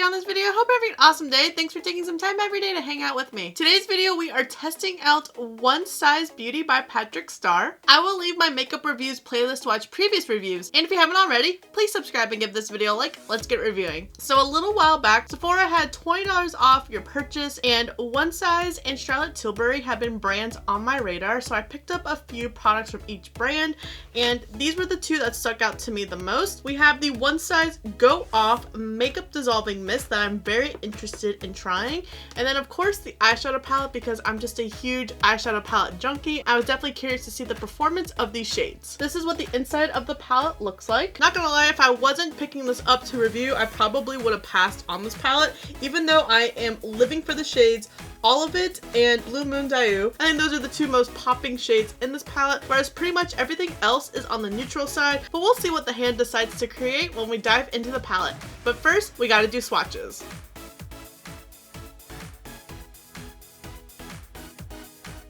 on this video. Hope you're having an awesome day. Thanks for taking some time every day to hang out with me. Today's video, we are testing out One Size Beauty by Patrick Starr. I will leave my makeup reviews playlist to watch previous reviews. And if you haven't already, please subscribe and give this video a like. Let's get reviewing. So a little while back, Sephora had $20 off your purchase, and One Size and Charlotte Tilbury have been brands on my radar. So I picked up a few products from each brand, and these were the two that stuck out to me the most. We have the One Size Go Off Makeup Dissolving Mist that I'm very interested in trying. And then of course the eyeshadow palette, because I'm just a huge eyeshadow palette junkie. I was definitely curious to see the performance of these shades. This is what the inside of the palette looks like. Not gonna lie, if I wasn't picking this up to review, I probably would have passed on this palette, even though I am living for the shades All of It and Blue Moon Dayu. I think those are the two most popping shades in this palette, whereas pretty much everything else is on the neutral side, but we'll see what the hand decides to create when we dive into the palette. But first, we gotta do swatches.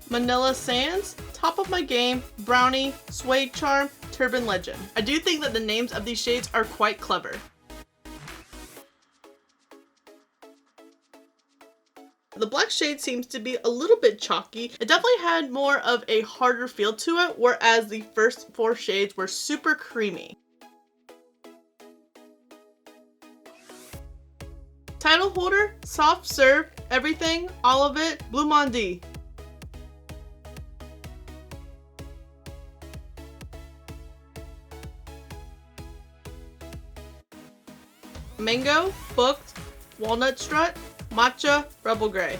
Manila Sands, Top of My Game, Brownie, Suede Charm, Turban Legend. I do think that the names of these shades are quite clever. The black shade seems to be a little bit chalky. It definitely had more of a harder feel to it, whereas the first four shades were super creamy. Title holder, Soft Serve, Everything, All of It, Blue Mondi. Mango, Booked, Walnut Strut, Matcha, Rebel Gray.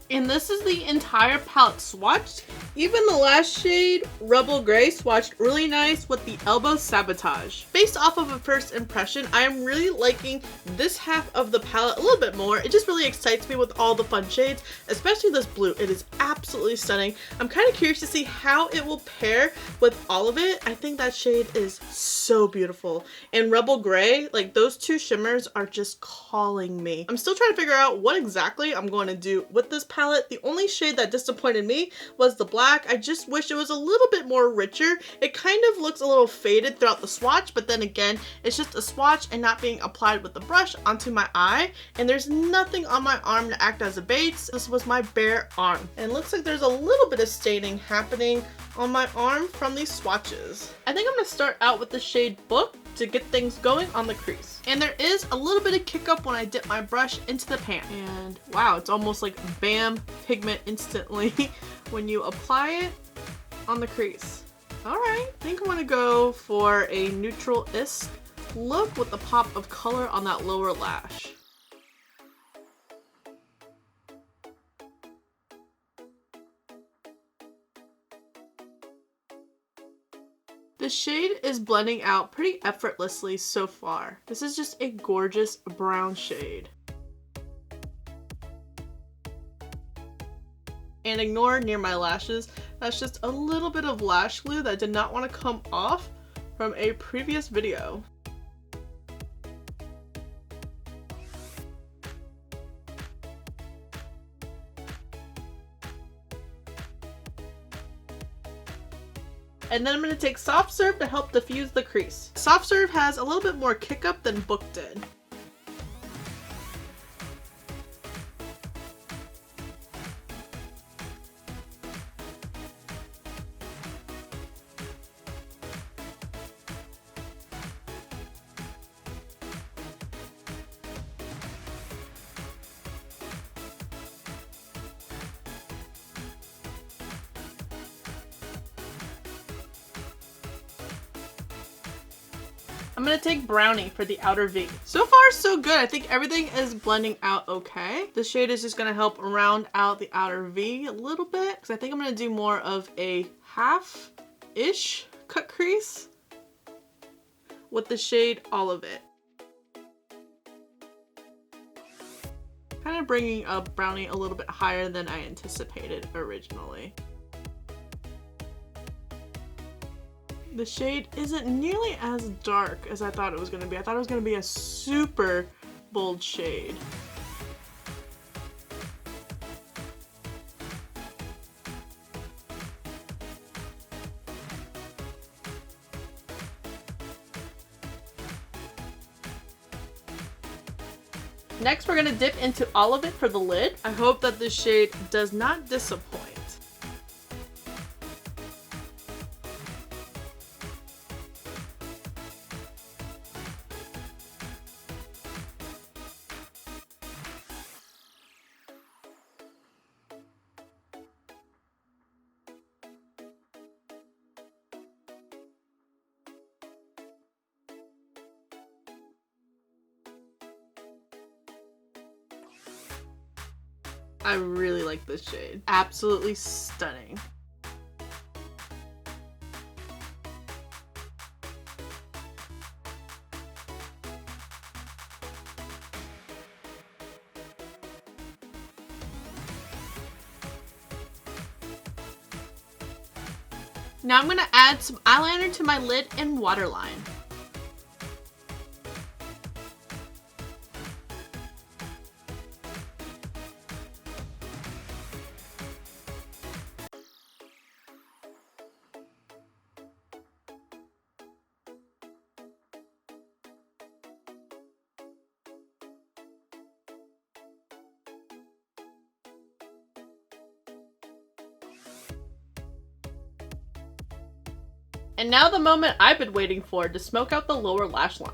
And this is the entire palette swatched. Even the last shade, Rebel Gray, swatched really nice with the Elbow Sabotage. Based off of a first impression, I am really liking this half of the palette a little bit more. It just really excites me with all the fun shades, especially this blue. It is absolutely stunning. I'm kind of curious to see how it will pair with All of It. I think that shade is so beautiful. And Rebel Gray, like those two shimmers are just calling me. I'm still trying to figure out what exactly I'm going to do with this palette. The only shade that disappointed me was the black. I just wish it was a little bit more richer. It kind of looks a little faded throughout the swatch, but then again, it's just a swatch and not being applied with the brush onto my eye. And there's nothing on my arm to act as a base. This was my bare arm. And it looks like there's a little bit of staining happening on my arm from these swatches. I think I'm gonna start out with the shade Book to get things going on the crease. And there is a little bit of kick up when I dip my brush into the pan. And wow, it's almost like bam, pigment instantly when you apply it on the crease. All right, I think I'm gonna go for a neutral-ish look with the pop of color on that lower lash. The shade is blending out pretty effortlessly so far. This is just a gorgeous brown shade. And ignore near my lashes. That's just a little bit of lash glue that did not want to come off from a previous video. And then I'm going to take Soft Serve to help diffuse the crease. Soft Serve has a little bit more kick up than Book did. I'm gonna take Brownie for the outer V. So far, so good. I think everything is blending out okay. The shade is just gonna help round out the outer V a little bit, because I think I'm gonna do more of a half-ish cut crease with the shade All of It. Kind of bringing up Brownie a little bit higher than I anticipated originally. The shade isn't nearly as dark as I thought it was going to be. I thought it was going to be a super bold shade. Next, we're gonna dip into all of it for the lid. I hope that this shade does not disappoint. I really like this shade. Absolutely stunning. Now I'm going to add some eyeliner to my lid and waterline. And now the moment I've been waiting for to smoke out the lower lash line.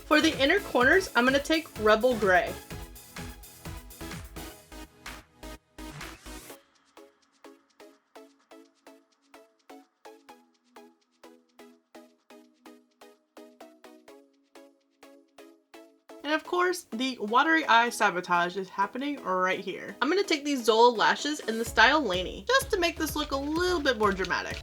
For the inner corners, I'm going to take Rebel Gray. And of course, the watery eye sabotage is happening right here. I'm going to take these Zola lashes in the style Laney, just to make this look a little bit more dramatic.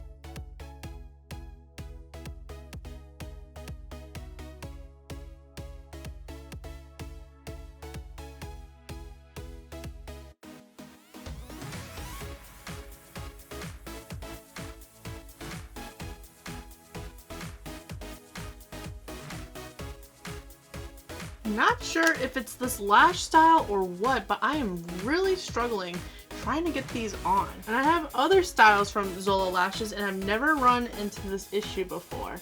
Not sure if it's this lash style or what, but I am really struggling trying to get these on. And I have other styles from Zola lashes and I've never run into this issue before.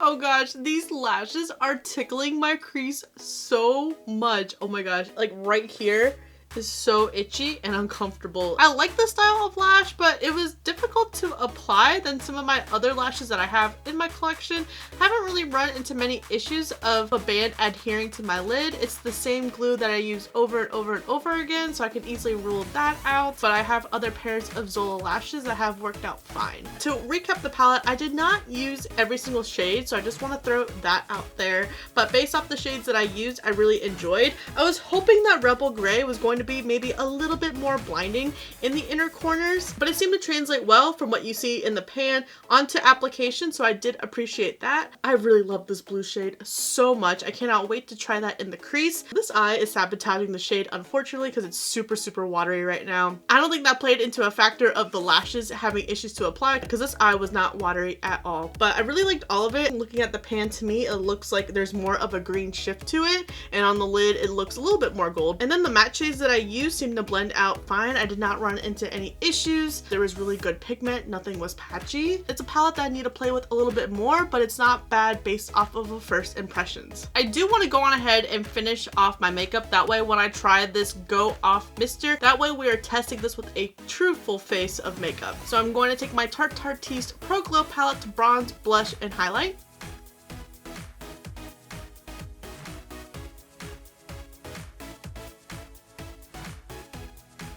Oh gosh, these lashes are tickling my crease so much. Oh my gosh, like right here is so itchy and uncomfortable. I like the style of lash, but it was difficult to apply than some of my other lashes that I have in my collection. I haven't really run into many issues of a band adhering to my lid. It's the same glue that I use over and over and over again, so I can easily rule that out. But I have other pairs of Zola lashes that have worked out fine. To recap the palette, I did not use every single shade, so I just want to throw that out there. But based off the shades that I used, I really enjoyed. I was hoping that Rebel Gray was going to be maybe a little bit more blinding in the inner corners, but it seemed to translate well from what you see in the pan onto application, so I did appreciate that. I really love this blue shade so much. I cannot wait to try that in the crease. This eye is sabotaging the shade, unfortunately, because it's super watery right now. I don't think that played into a factor of the lashes having issues to apply, because this eye was not watery at all. But I really liked all of it. Looking at the pan, to me, it looks like there's more of a green shift to it, and on the lid, it looks a little bit more gold. And then the matte shades that I used seemed to blend out fine. I did not run into any issues. There was really good pigment. Nothing was patchy. It's a palette that I need to play with a little bit more, but it's not bad based off of the first impressions. I do want to go on ahead and finish off my makeup. That way when I try this Go Off Mister, that way we are testing this with a true full face of makeup. So I'm going to take my Tarte Pro Glow palette to bronze, blush, and highlight.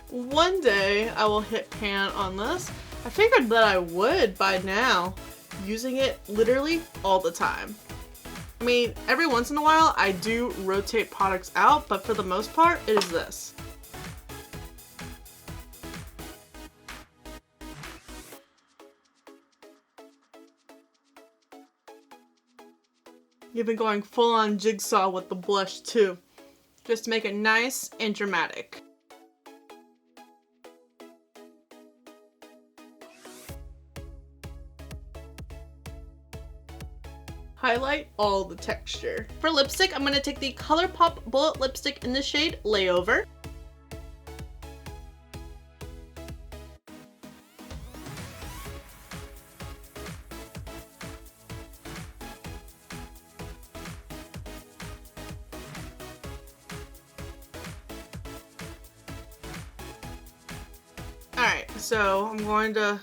One day I will hit pan on this. I figured that I would by now, using it literally all the time. I mean, every once in a while I do rotate products out, but for the most part it is this. Even going full on jigsaw with the blush too, just to make it nice and dramatic. Highlight all the texture. For lipstick, I'm going to take the ColourPop Bullet Lipstick in the shade Layover. Alright, so I'm going to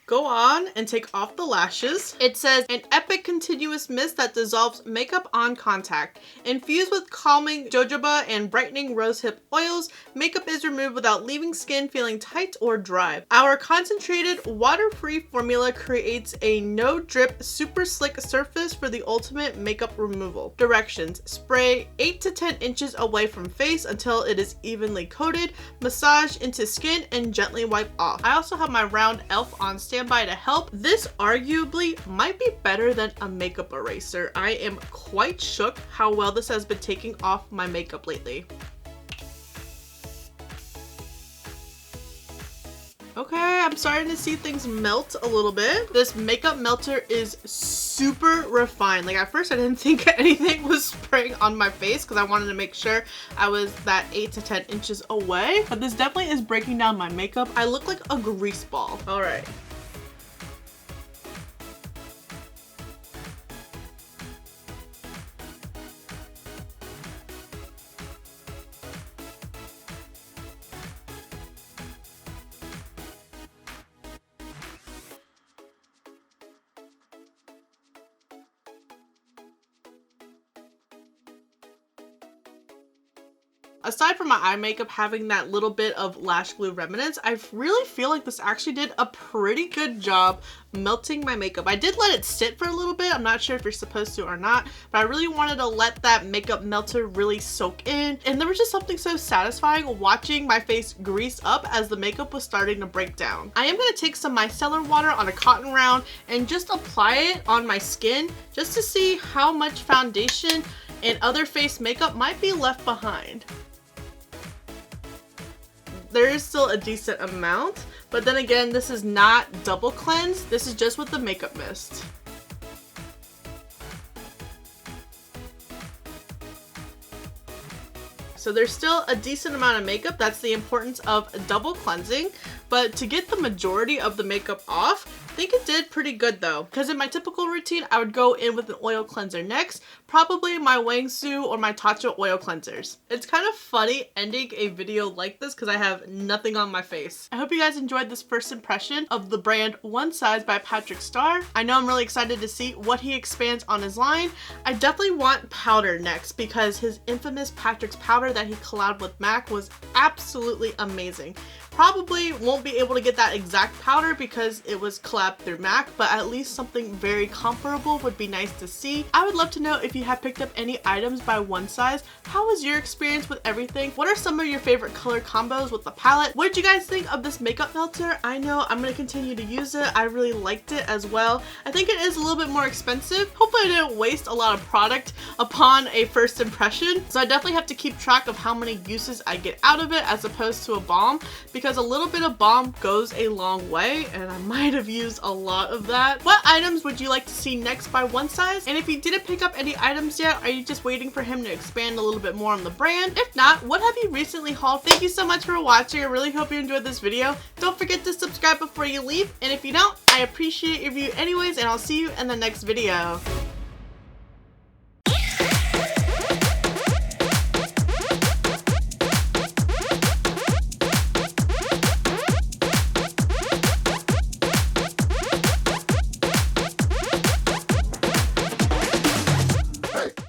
go on and take off the lashes. It says, an epic continuous mist that dissolves makeup on contact. Infused with calming jojoba and brightening rosehip oils, makeup is removed without leaving skin feeling tight or dry. Our concentrated, water-free formula creates a no-drip, super slick surface for the ultimate makeup removal. Directions: spray 8 to 10 inches away from face until it is evenly coated, massage into skin, and gently wipe off. I also have my round e.l.f. on standby to help. This arguably might be better than a makeup eraser. I am quite shook how well this has been taking off my makeup lately. Okay, I'm starting to see things melt a little bit. This makeup melter is super refined. Like at first I didn't think anything was spraying on my face because I wanted to make sure I was that 8 to 10 inches away. But this definitely is breaking down my makeup. I look like a grease ball. All right. Aside from my eye makeup having that little bit of lash glue remnants, I really feel like this actually did a pretty good job melting my makeup. I did let it sit for a little bit. I'm not sure if you're supposed to or not, but I really wanted to let that makeup melter really soak in. And there was just something so satisfying watching my face grease up as the makeup was starting to break down. I am going to take some micellar water on a cotton round and just apply it on my skin just to see how much foundation and other face makeup might be left behind. There is still a decent amount, but then again, this is not double cleanse. This is just with the makeup mist. So there's still a decent amount of makeup. That's the importance of double cleansing. But to get the majority of the makeup off, I think it did pretty good though. Because in my typical routine, I would go in with an oil cleanser next, probably my Wang Su or my Tatcha oil cleansers. It's kind of funny ending a video like this because I have nothing on my face. I hope you guys enjoyed this first impression of the brand One Size by Patrick Starr. I know I'm really excited to see what he expands on his line. I definitely want powder next because his infamous Patrick's powder that he collabed with MAC was absolutely amazing. Probably won't be able to get that exact powder because it was collabed through MAC, but at least something very comparable would be nice to see. I would love to know if you have picked up any items by One Size. How was your experience with everything? What are some of your favorite color combos with the palette? What did you guys think of this makeup melter? I know I'm going to continue to use it. I really liked it as well. I think it is a little bit more expensive. Hopefully I didn't waste a lot of product upon a first impression. So I definitely have to keep track of how many uses I get out of it as opposed to a balm, because because a little bit of balm goes a long way, and I might have used a lot of that. What items would you like to see next by One Size? And if you didn't pick up any items yet, are you just waiting for him to expand a little bit more on the brand? If not, what have you recently hauled? Thank you so much for watching. I really hope you enjoyed this video. Don't forget to subscribe before you leave, and if you don't, I appreciate your view anyways, and I'll see you in the next video.